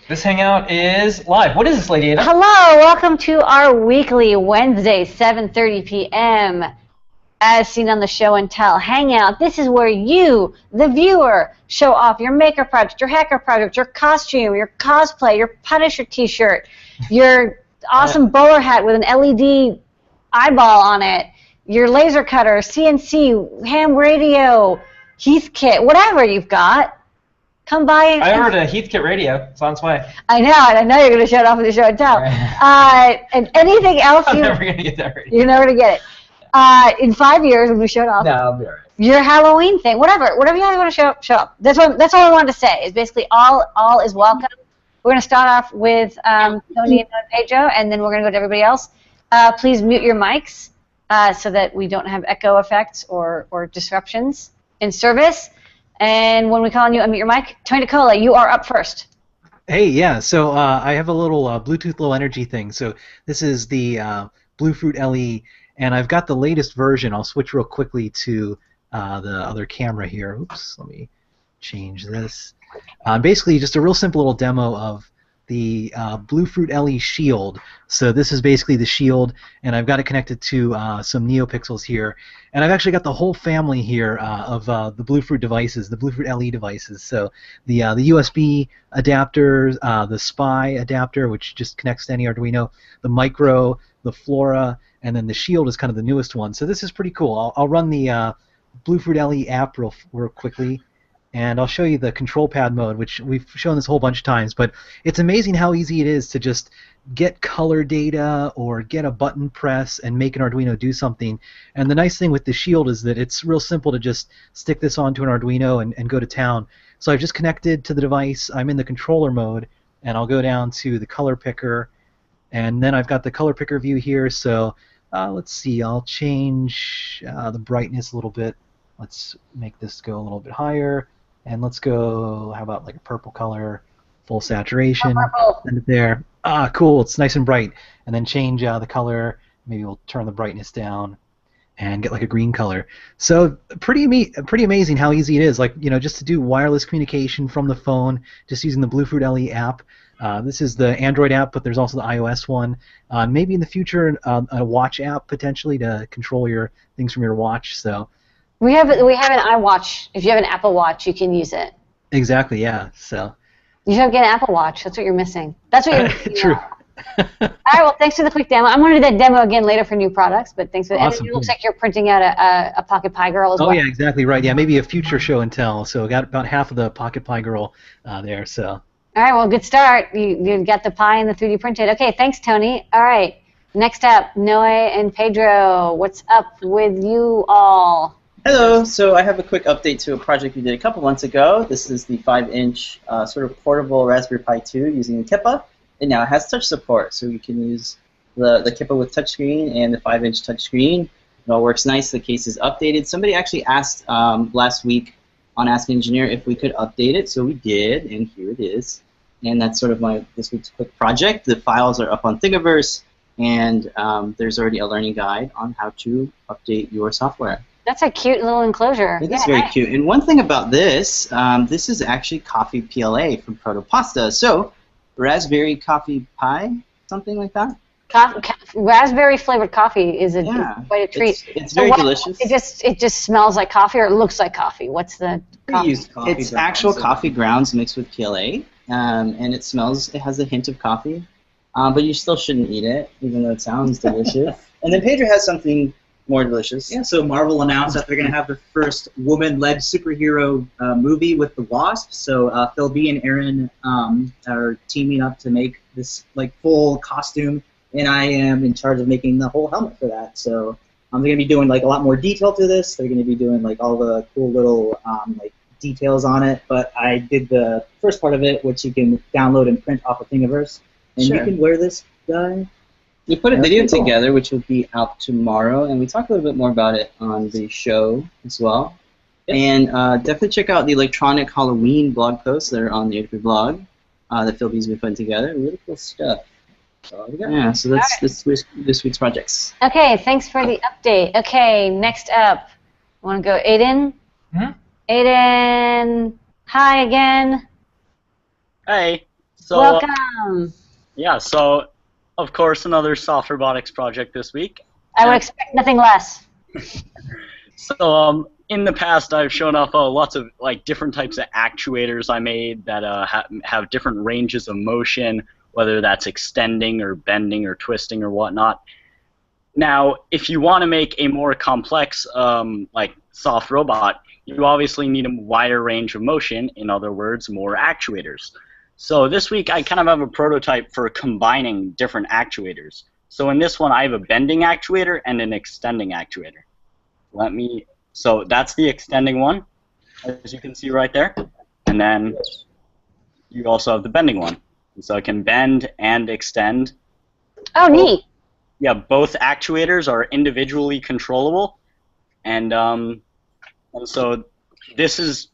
This Hangout is live. What is this, Lady Ada? Hello, welcome to our weekly Wednesday, 7:30 p.m. as seen on the Show and Tell Hangout. This is where you, the viewer, show off your maker project, your hacker project, your costume, your cosplay, your Punisher t-shirt, your awesome bowler hat with an LED eyeball on it, your laser cutter, CNC, ham radio, Heathkit, whatever you've got. Come by. I ordered a Heathkit radio. It's on its way. I know, and I know you're going to show it off with the Show and Tell. Right. And anything else I'm never going to get that radio. You're never going to get it. In 5 years, when we show it off. No, I'll be all right. Your Halloween thing, whatever you guys want to show up. That's all I wanted to say. Is basically all is welcome. We're going to start off with Tony and Pedro, and then we're going to go to everybody else. Please mute your mics so that we don't have echo effects or disruptions in service. And when we call on you, unmute your mic. Tony DeCola, you are up first. Hey, yeah, so I have a little Bluetooth low energy thing. So this is the Bluefruit LE, and I've got the latest version. I'll switch real quickly to the other camera here. Oops, let me change this. Basically, just a real simple little demo of the Bluefruit LE shield. So this is basically the shield, and I've got it connected to some NeoPixels here. And I've actually got the whole family here of the Bluefruit devices, the Bluefruit LE devices. So the USB adapter, the SPI adapter, which just connects to any Arduino, the Micro, the Flora, and then the shield is kind of the newest one. So this is pretty cool. I'll run the Bluefruit LE app real quickly. And I'll show you the control pad mode, which we've shown this a whole bunch of times, but it's amazing how easy it is to just get color data or get a button press and make an Arduino do something. And the nice thing with the shield is that it's real simple to just stick this onto an Arduino and go to town. So I've just connected to the device. I'm in the controller mode, and I'll go down to the color picker, and then I've got the color picker view here. So let's see, I'll change the brightness a little bit. Let's make this go a little bit higher. And let's go, how about like a purple color, full saturation, send it there. Ah, cool, it's nice and bright. And then change the color, maybe we'll turn the brightness down and get like a green color. So pretty amazing how easy it is, like, you know, just to do wireless communication from the phone, just using the Bluefruit LE app. This is the Android app, but there's also the iOS one. Maybe in the future a watch app potentially to control your things from your watch. So. We have an iWatch. If you have an Apple Watch, you can use it. Exactly, yeah. So. You should get an Apple Watch. That's what you're missing. That's what you're missing. True. All right, well, thanks for the quick demo. I'm going to do that demo again later for new products, but thanks for that. Awesome. And it looks like you're printing out a Pocket Pi Girl as well. Oh, yeah, exactly right. Yeah, maybe a future show and tell. So I got about half of the Pocket Pi Girl there. So. All right, well, good start. You got the Pi and the 3D printed. Okay, thanks, Tony. All right, next up, Noe and Pedro. What's up with you all? Hello, so I have a quick update to a project we did a couple months ago. This is the 5-inch sort of portable Raspberry Pi 2 using Kippa. And now it has touch support, so you can use the Kippa with touchscreen and the 5-inch touchscreen. It all works nice. The case is updated. Somebody actually asked last week on Ask Engineer if we could update it, so we did, and here it is. And that's sort of this week's quick project. The files are up on Thingiverse, and there's already a learning guide on how to update your software. That's a cute little enclosure. It is very cute. And one thing about this, this is actually coffee PLA from Protopasta. So, Raspberry Coffee Pie, something like that? Raspberry flavored coffee is quite a treat. It's very delicious. It just smells like coffee, or it looks like coffee. What's the coffee? It's actual coffee grounds mixed with PLA, and it smells. It has a hint of coffee, but you still shouldn't eat it, even though it sounds delicious. And then Pedro has something more delicious. Yeah, so Marvel announced that they're going to have the first woman-led superhero movie with the Wasp. So Phil B and Aaron are teaming up to make this like full costume, and I am in charge of making the whole helmet for that. So they're going to be doing like a lot more detail to this. They're going to be doing like all the cool little like details on it. But I did the first part of it, which you can download and print off of Thingiverse, and you can wear this guy. We put a video together, which will be out tomorrow, and we talk a little bit more about it on the show as well. Yep. And definitely check out the electronic Halloween blog posts that are on the Adafruit blog that Phil B's been putting together. Really cool stuff. Yeah, so that's this week's projects. Okay, thanks for the update. Okay, next up, want to go Aiden? Aiden, hi again. Hi. So, Welcome. yeah, so of course another soft robotics project this week. I would expect nothing less. So in the past I've shown off lots of like different types of actuators I made that have different ranges of motion, whether that's extending or bending or twisting or whatnot. Now, if you want to make a more complex like soft robot, you obviously need a wider range of motion, in other words, more actuators. So this week I kind of have a prototype for combining different actuators. So in this one I have a bending actuator and an extending actuator. So that's the extending one, as you can see right there. And then you also have the bending one. So it can bend and extend. Oh, neat. Yeah, both actuators are individually controllable. And so this is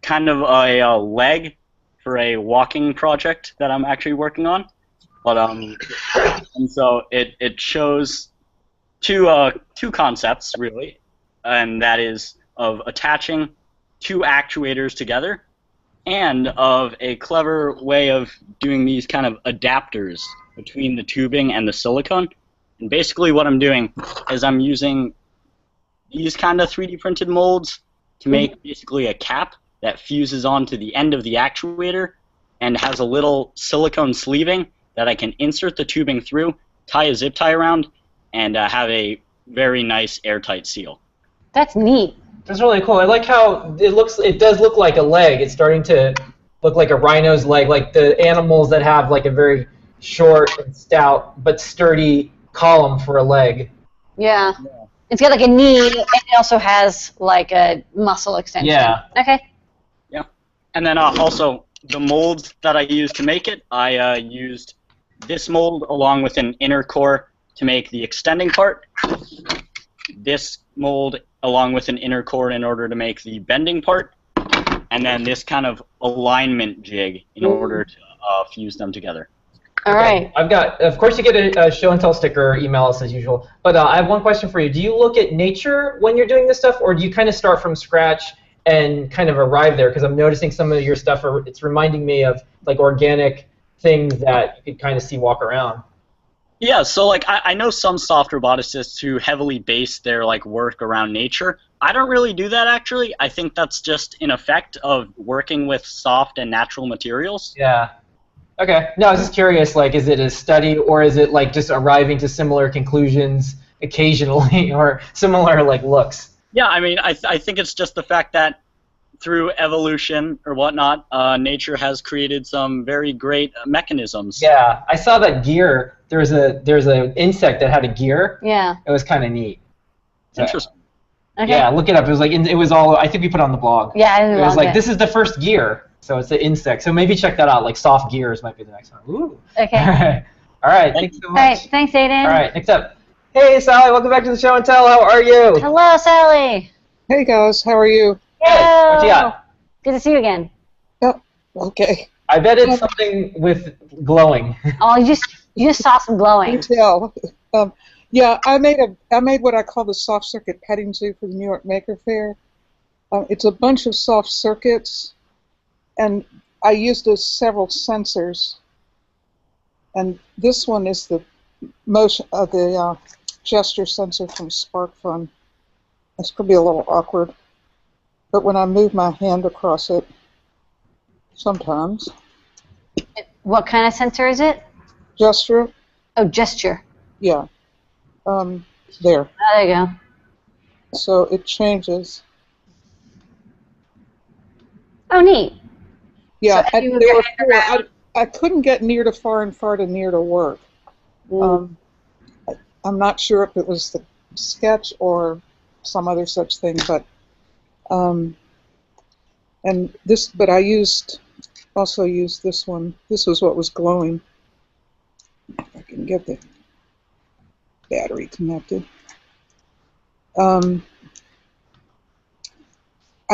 kind of a leg for a walking project that I'm actually working on. But and so it shows two concepts really, and that is of attaching two actuators together, and of a clever way of doing these kind of adapters between the tubing and the silicone. And basically what I'm doing is I'm using these kind of 3D printed molds to make basically a cap that fuses onto the end of the actuator and has a little silicone sleeving that I can insert the tubing through, tie a zip tie around, and have a very nice airtight seal. That's neat. That's really cool. I like how it looks. It does look like a leg. It's starting to look like a rhino's leg, like the animals that have like a very short and stout but sturdy column for a leg. Yeah. It's got like a knee, and it also has like a muscle extension. Yeah. Okay. Yeah. And then also the molds that I used to make it, I used this mold along with an inner core to make the extending part. This mold along with an inner core in order to make the bending part. And then this kind of alignment jig in order to fuse them together. All right. I've got, of course, you get a show and tell sticker or email us as usual. But I have one question for you. Do you look at nature when you're doing this stuff, or do you kind of start from scratch and kind of arrive there? Because I'm noticing some of your stuff, it's reminding me of like organic things that you could kind of see walk around. Yeah, so like I know some soft roboticists who heavily base their like work around nature. I don't really do that actually. I think that's just an effect of working with soft and natural materials. Yeah. Okay. No, I was just curious, like, is it a study or is it like just arriving to similar conclusions occasionally or similar like looks? Yeah, I mean, I think it's just the fact that through evolution or whatnot, nature has created some very great mechanisms. Yeah, I saw that gear. There's an insect that had a gear. Yeah. It was kind of neat. So, Interesting. Okay. yeah, look it up. It was like it was all. I think we put it on the blog. Yeah, It was like this is the first gear. So it's the insect. So maybe check that out. Like soft gears might be the next one. Ooh. Okay. All right. All right. Thanks so All right. much. Thanks, Aiden. All right. Next up. Hey, Sally. Welcome back to the show and tell. How are you? Hello, Sally. Hey guys, how are you? Good. What you got? Good to see you again. Okay. I bet it's something with glowing. Oh, you just saw some glowing. Tell. Yeah, I made what I call the soft circuit petting zoo for the New York Maker Faire. It's a bunch of soft circuits, and I used several sensors. And this one is the motion of the gesture sensor from SparkFun. This could be a little awkward, but when I move my hand across it, sometimes. What kind of sensor is it? Gesture. Oh, gesture. Yeah. There. Oh, there you go. So it changes. Oh, neat. Yeah, So you move there your were hand around? I couldn't get near to far and far to near to work. I'm not sure if it was the sketch or some other such thing, but but I also used this one. This was what was glowing. If I can get the battery connected. I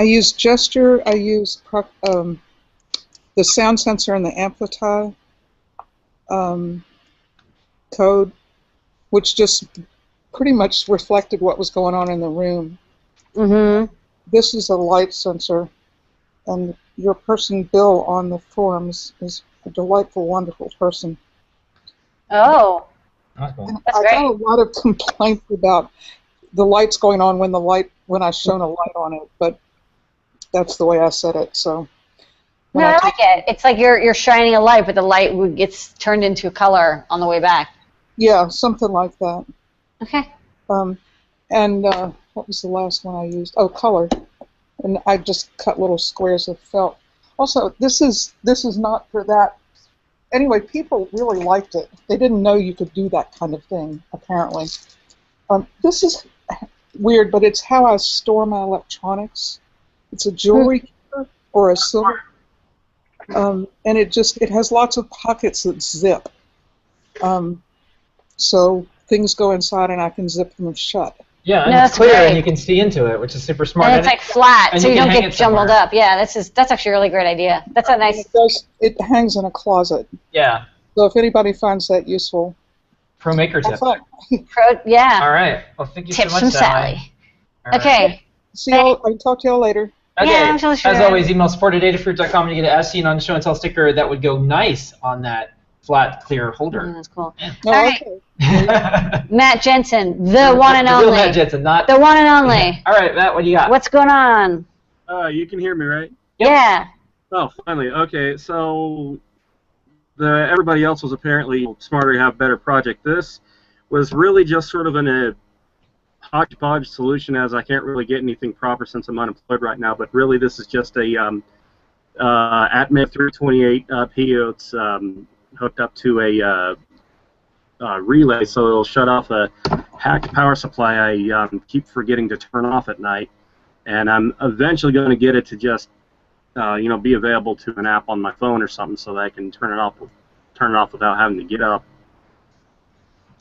used gesture. I used the sound sensor and the amplifier code, which just pretty much reflected what was going on in the room. Mm-hmm. This is a light sensor, and your person Bill on the forums is a delightful, wonderful person. Oh, That's cool. that's I great. got a lot of complaints about the lights going on when I shone a light on it, but that's the way I said it. So No, I like it. It's like you're shining a light, but the light gets turned into color on the way back. yeah, something like that. Okay. And what was the last one I used? Oh, color. And I just cut little squares of felt. Also, this is not for that. Anyway, people really liked it. They didn't know you could do that kind of thing, apparently. This is weird, but it's how I store my electronics. It's a jewelry keeper or a silver. And it has lots of pockets that zip. So things go inside and I can zip them shut. Yeah, and No, it's that's clear, great. and you can see into it, which is super smart. And it's like flat, and so you you can don't hang get it jumbled somewhere. up. Yeah, that's actually a really great idea. That's a nice. It hangs in a closet. Yeah. So if anybody finds that useful, Pro Maker tip. have fun. Yeah. All right. Well, thank you Tips so much, from Sally. Sally. All right. Okay. See y'all. I can talk to y'all later. Okay. Yeah, I'm totally sure. As always, email support@adafruit.com and you get an as seen on the show and tell sticker that would go nice on that flat, clear holder. That's cool. Yeah. Oh, All right. okay. Matt Jensen, the one and The only. real Matt Jensen, not. The one and only. All right, Matt, what do you got? What's going on? You can hear me, right? Yep. Yeah. Oh, finally. Okay, so everybody else was apparently smarter to have a better project. This was really just sort of a hodgepodge solution, as I can't really get anything proper since I'm unemployed right now. But really, this is just a Atmel 328P. It's hooked up to a relay, so it'll shut off a hacked power supply I keep forgetting to turn off at night. And I'm eventually going to get it to just be available to an app on my phone or something, so that I can turn it off without having to get up.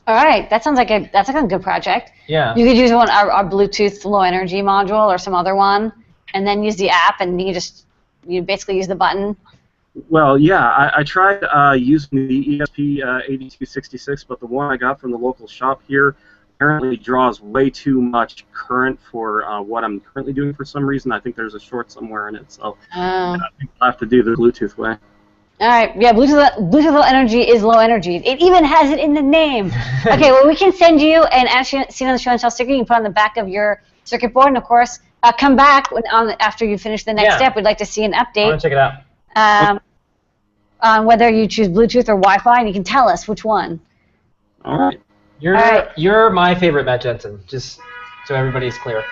All right. That sounds like a good project. Yeah. You could use our Bluetooth low energy module or some other one, and then use the app, and you basically use the button. Well, yeah, I tried using the ESP8266, but the one I got from the local shop here apparently draws way too much current for what I'm currently doing for some reason. I think there's a short somewhere in it, so I think I'll have to do the Bluetooth way. All right. Yeah, Bluetooth low energy is low energy. It even has it in the name. Okay, well, we can send you an as seen on the show and tell sticker you can put on the back of your circuit board, and of course, come back after you finish the next step. We'd like to see an I want update to check it out. on whether you choose Bluetooth or Wi-Fi, and you can tell us which one. All right. You're my favorite Matt Jensen, just so everybody's clear.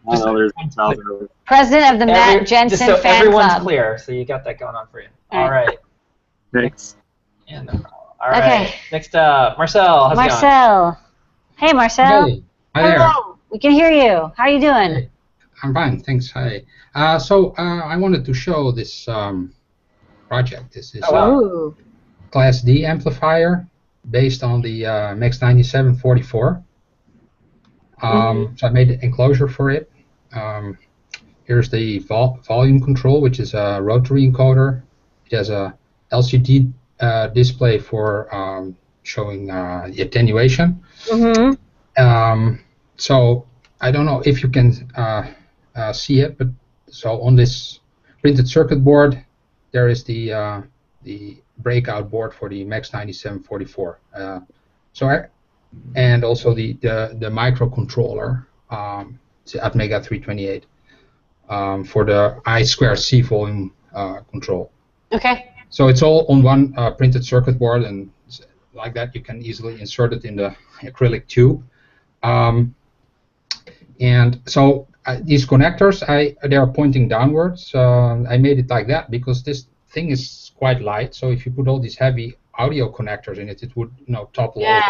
I know there's one out there. President of the Matt Jensen just so fan everyone's club. clear, so you got that going on for you. All All right. Thanks. Yeah, no problem. All right. Okay. Next up, Marcel. How's it going? Marcel. Hey, Marcel. Hey, hi there. Hello. We can hear you. How are you doing? Hey. I'm fine, thanks. Hi. So I wanted to show this project. This is Ooh. Class D amplifier based on the MX 9744. So I made an enclosure for it. Here's the volume control, which is a rotary encoder. It has a LCD display for showing the attenuation. Mm-hmm. So I don't know if you can see it, but so on this printed circuit board, there is the breakout board for the MX 9744. And also the microcontroller, it's Atmega 328 for the I2C volume control. Okay. So it's all on one printed circuit board, and like that you can easily insert it in the acrylic tube. And so these connectors, they are pointing downwards. I made it like that because this thing is quite light. So if you put all these heavy audio connectors in it, it would topple over.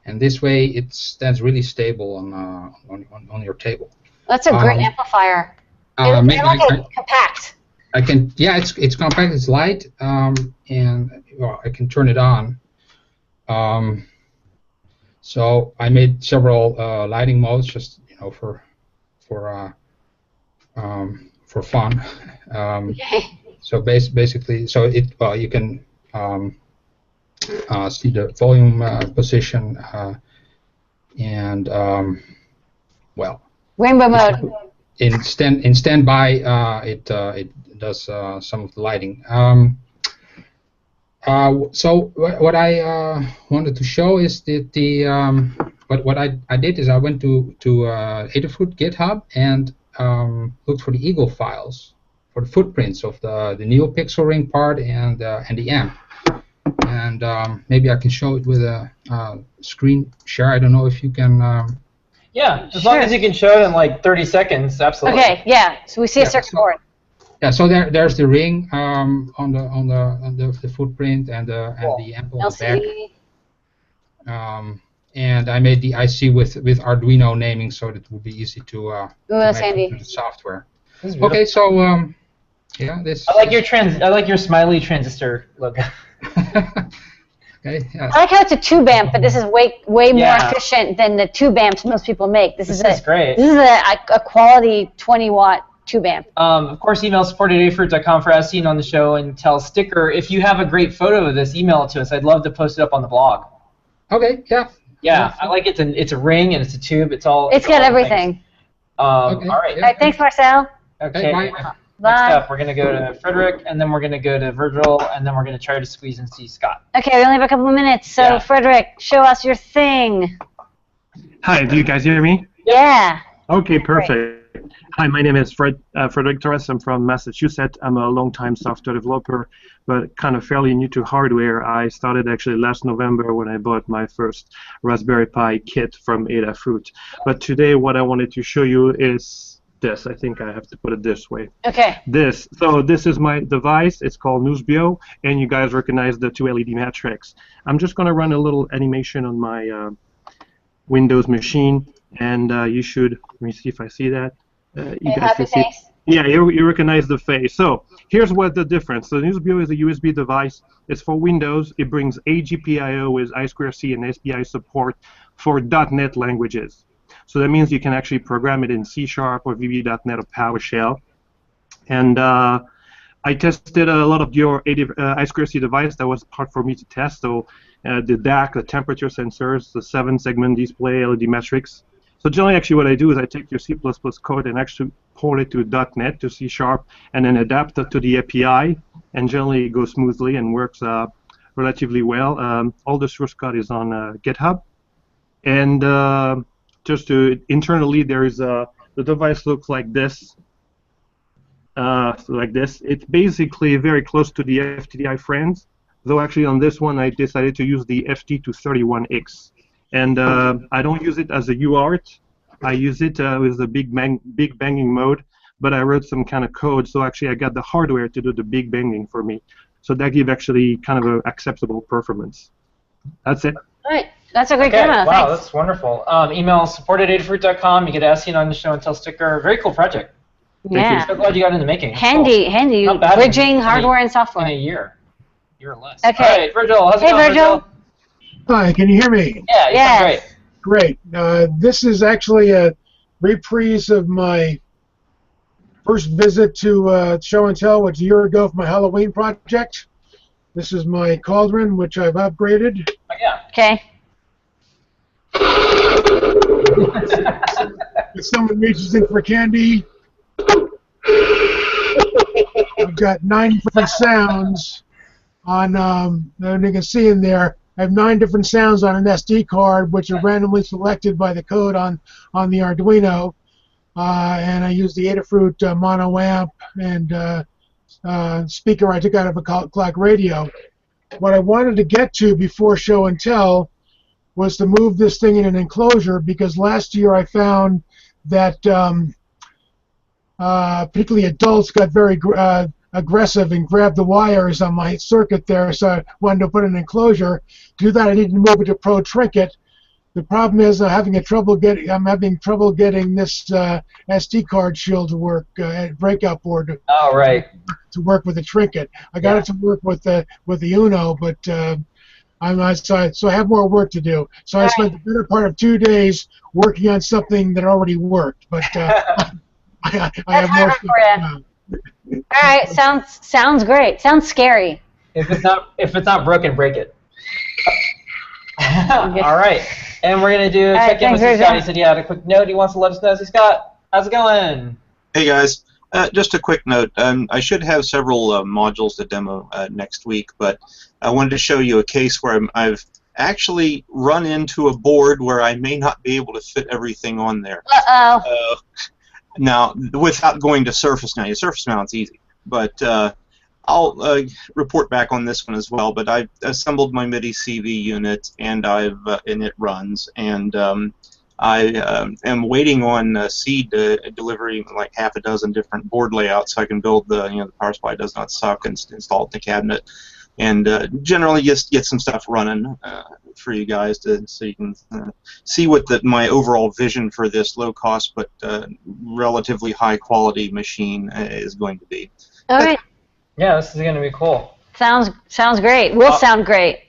And this way it stands really stable on your table. That's a great amplifier. It's compact. I can, yeah, it's compact, it's light, and well, I can turn it on. So I made several lighting modes, just for fun. So basically, so you can see the volume position and well. Rainbow mode. In standby, it does some of the lighting. So what I wanted to show is that what I did is I went to Adafruit GitHub and looked for the Eagle files for the footprints of the NeoPixel ring part and the amp. And maybe I can show it with a screen share. I don't know if you can. Yeah, as long as you can show it in like 30 seconds, absolutely. Okay, yeah. So we see a circuit board. Yeah, so there's the ring on the footprint and the amp on the back. And I made the IC with Arduino naming, so that it would be easy to match into the software. Okay, so yeah, this. I like your smiley transistor logo. Okay. Yeah. I like how it's a tube amp, but this is way more efficient than the tube amps most people make. This is great. This is a quality 20-watt tube amp. Of course, email support@adafruit.com for as seen on the show and tell sticker. If you have a great photo of this, email it to us. I'd love to post it up on the blog. Okay. Yeah. Yeah, I like it. It's a ring and it's a tube. It's got everything. Okay. All right. All right. Thanks, Marcel. Okay. Bye. Next up, we're going to go to Frederick, and then we're going to go to Virgil, and then we're going to try to squeeze and see Scott. Okay, we only have a couple of minutes, so Frederick, show us your thing. Hi, do you guys hear me? Yeah. Okay, perfect. Great. Hi, my name is Frederick Torres. I'm from Massachusetts. I'm a long-time software developer, but kind of fairly new to hardware. I started actually last November when I bought my first Raspberry Pi kit from Adafruit. But today what I wanted to show you is this. I think I have to put it this way. Okay. So this is my device. It's called Newsbio, and you guys recognize the 2 LED matrix. I'm just going to run a little animation on my Windows machine, and you should. Let me see if I see that. You guys can see. Yeah, you recognize the face. So here's what the difference. So Newsbio is a USB device. It's for Windows. It brings AGPIO with I2C and SPI support for .NET languages. So that means you can actually program it in C# or VB.NET or PowerShell. And I tested a lot of your I2C device. That was hard for me to test. So the DAC, the temperature sensors, the 7-segment display, LED metrics. So generally, actually, what I do is I take your C++ code and actually port it to .NET, to C#, and then adapt it to the API. And generally, it goes smoothly and works relatively well. All the source code is on GitHub. And just to internally, there is the device looks like this. It's basically very close to the FTDI friends, though actually on this one I decided to use the FT231X. And I don't use it as a UART. I use it with the big banging mode, but I wrote some kind of code, so actually I got the hardware to do the big banging for me. So that gives actually kind of an acceptable performance. That's it. All right. That's a great demo. Wow, Thanks. that's wonderful. Email support@adafruit.com. You get asked on the show and tell sticker. Very cool project. Yeah. So glad you got into making. Handy. Bridging hardware and software. In a year or less. Okay. All right, Virgil. How's it going, Virgil. Hi, can you hear me? Yeah, you sound great. Great. This is actually a reprise of my first visit to Show and Tell, which was a year ago for my Halloween project. This is my cauldron, which I've upgraded. Oh, yeah. Okay. If someone reaches in for candy, I've got 9 different sounds on, and you can see in there, I have 9 different sounds on an SD card, which are randomly selected by the code on the Arduino. And I use the Adafruit mono amp and speaker I took out of a clock radio. What I wanted to get to before Show and Tell was to move this thing in an enclosure, because last year I found that particularly adults got very aggressive and grabbed the wires on my circuit there, so I wanted to put an enclosure. To do that, I needed to move it to Pro Trinket. The problem is I'm having trouble getting this SD card shield to work, breakout board to work with the Trinket. I got it to work with the Uno, but so I have more work to do. So I spent the better part of 2 days working on something that already worked, but I have more stuff to do. All right, sounds great. Sounds scary. If it's not broken, break it. All right, and we're gonna do check in with Scott. He said he had a quick note he wants to let us know. So Scott, how's it going? Hey guys. Just a quick note. I should have several modules to demo next week, but I wanted to show you a case where I've actually run into a board where I may not be able to fit everything on there. Uh-oh. Now, without going to surface now, your surface mount's easy, but I'll report back on this one as well. But I've assembled my MIDI CV unit, and and it runs, and I am waiting on seed delivery, like half a dozen different board layouts, so I can build the power supply does not suck and install it in the cabinet, and generally just get some stuff running for you guys so you can see what my overall vision for this low cost but relatively high quality machine is going to be. All right. Yeah, this is going to be cool. Sounds great. Will sound great.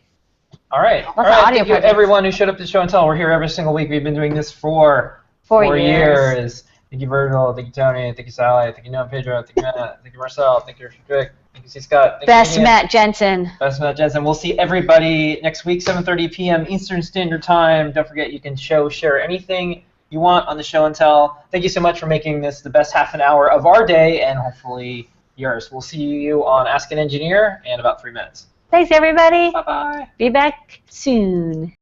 All right. Lots All of right. audio Thank you, projects. everyone who showed up to Show and Tell. We're here every single week. We've been doing this for 4 years. Thank you, Virgil. Thank you, Tony. Thank you, Sally. Thank you, Noah, Pedro. Thank you, Matt. Thank you, Marcel. Thank you, Rick. Thank you, C. Scott. Thank Best you, Matt Jensen. Best Matt Jensen. We'll see everybody next week, 7:30 p.m. Eastern Standard Time. Don't forget, you can share anything you want on the Show and Tell. Thank you so much for making this the best half an hour of our day and hopefully yours. We'll see you on Ask an Engineer in about 3 minutes. Thanks, everybody. Bye-bye. Be back soon.